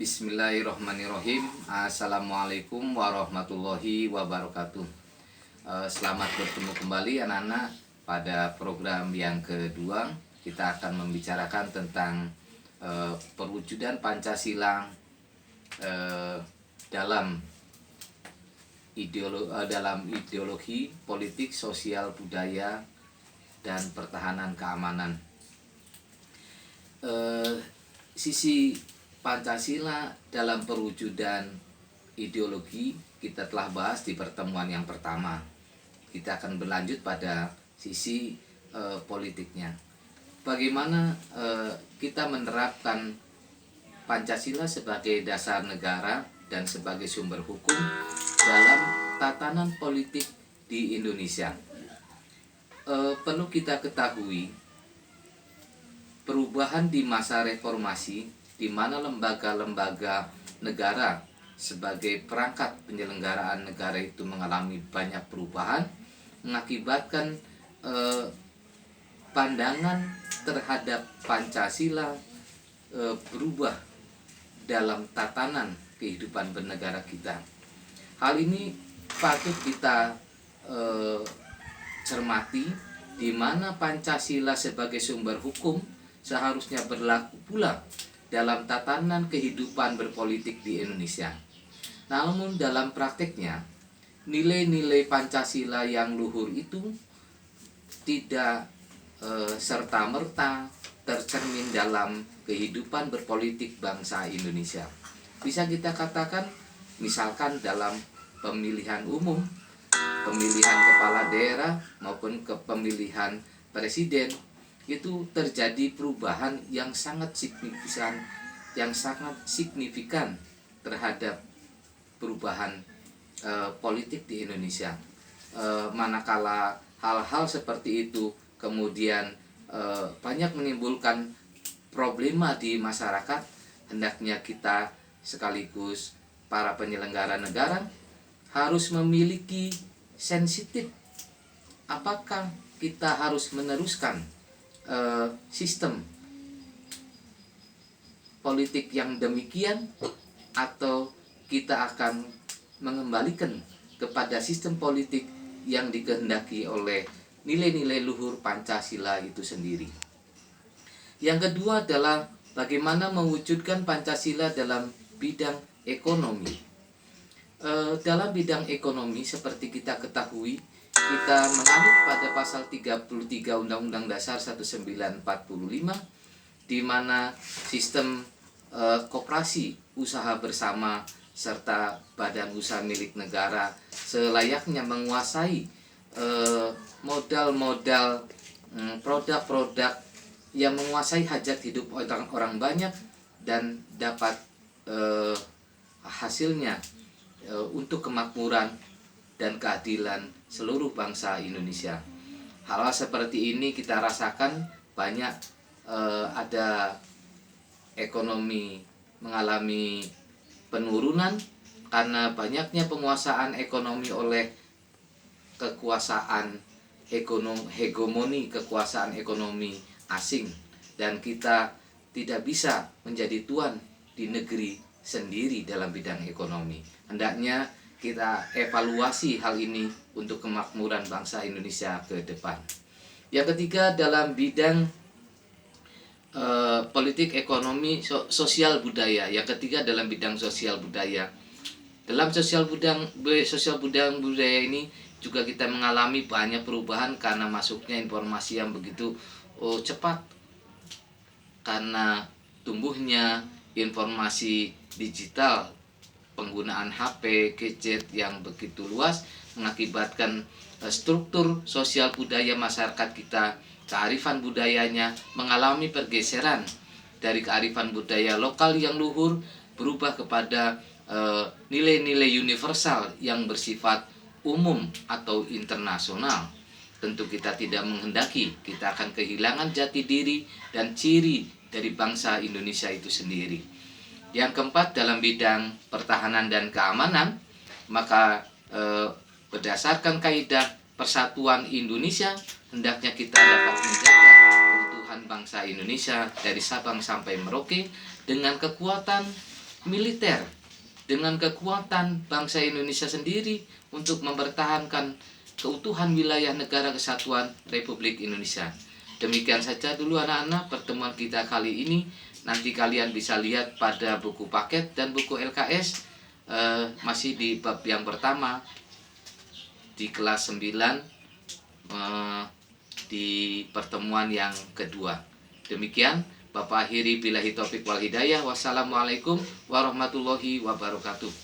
Bismillahirrahmanirrahim. Assalamualaikum warahmatullahi wabarakatuh. Selamat bertemu kembali anak-anak. Pada program yang kedua kita akan membicarakan tentang perwujudan Pancasila dalam ideologi politik, sosial, budaya, dan pertahanan keamanan. Sisi Pancasila dalam perwujudan ideologi kita telah bahas di pertemuan yang pertama. Kita akan berlanjut pada sisi politiknya. Bagaimana kita menerapkan Pancasila sebagai dasar negara dan sebagai sumber hukum dalam tatanan politik di Indonesia. Perlu kita ketahui, perubahan di masa reformasi di mana lembaga-lembaga negara sebagai perangkat penyelenggaraan negara itu mengalami banyak perubahan, mengakibatkan pandangan terhadap Pancasila berubah dalam tatanan kehidupan bernegara kita. Hal ini patut kita cermati, di mana Pancasila sebagai sumber hukum seharusnya berlaku pula dalam tatanan kehidupan berpolitik di Indonesia. Namun dalam prakteknya, nilai-nilai Pancasila yang luhur itu tidak serta-merta tercermin dalam kehidupan berpolitik bangsa Indonesia. Bisa kita katakan, misalkan dalam pemilihan umum, pemilihan kepala daerah maupun pemilihan presiden, itu terjadi perubahan yang sangat signifikan terhadap perubahan politik di Indonesia. Manakala hal-hal seperti itu kemudian banyak menimbulkan problema di masyarakat, hendaknya kita sekaligus para penyelenggara negara harus memiliki sensitif. Apakah kita harus meneruskan sistem politik yang demikian, atau kita akan mengembalikan kepada sistem politik yang dikehendaki oleh nilai-nilai luhur Pancasila itu sendiri. Yang kedua adalah bagaimana mewujudkan Pancasila dalam bidang ekonomi. Dalam bidang ekonomi, seperti kita ketahui, kita menganut pada pasal 33 Undang-Undang Dasar 1945, di mana sistem koperasi usaha bersama serta badan usaha milik negara selayaknya menguasai modal-modal produk-produk yang menguasai hajat hidup orang banyak dan dapat hasilnya untuk kemakmuran dan keadilan seluruh bangsa Indonesia. Hal seperti ini kita rasakan banyak, ada ekonomi mengalami penurunan karena banyaknya penguasaan ekonomi oleh kekuasaan hegemoni kekuasaan ekonomi asing, dan kita tidak bisa menjadi tuan di negeri sendiri dalam bidang ekonomi. Hendaknya kita evaluasi hal ini untuk kemakmuran bangsa Indonesia ke depan. Yang ketiga dalam bidang politik, ekonomi, sosial, budaya. Yang ketiga dalam bidang sosial budaya. Dalam sosial budaya ini juga kita mengalami banyak perubahan karena masuknya informasi yang begitu cepat, karena tumbuhnya informasi digital, penggunaan HP, gadget yang begitu luas mengakibatkan struktur sosial budaya masyarakat kita, kearifan budayanya mengalami pergeseran dari kearifan budaya lokal yang luhur berubah kepada nilai-nilai universal yang bersifat umum atau internasional. Tentu kita tidak menghendaki kita akan kehilangan jati diri dan ciri dari bangsa Indonesia itu sendiri. Yang keempat dalam bidang pertahanan dan keamanan, maka berdasarkan kaidah persatuan Indonesia, hendaknya kita dapat menjaga keutuhan bangsa Indonesia dari Sabang sampai Merauke dengan kekuatan militer dengan kekuatan bangsa Indonesia sendiri untuk mempertahankan keutuhan wilayah negara kesatuan Republik Indonesia. Demikian saja dulu anak-anak pertemuan kita kali ini. Nanti kalian bisa lihat pada buku paket dan buku LKS masih di bab yang pertama di kelas 9 di pertemuan yang kedua. Demikian Bapak akhiri billahi taufik wal hidayah. Wassalamualaikum warahmatullahi wabarakatuh.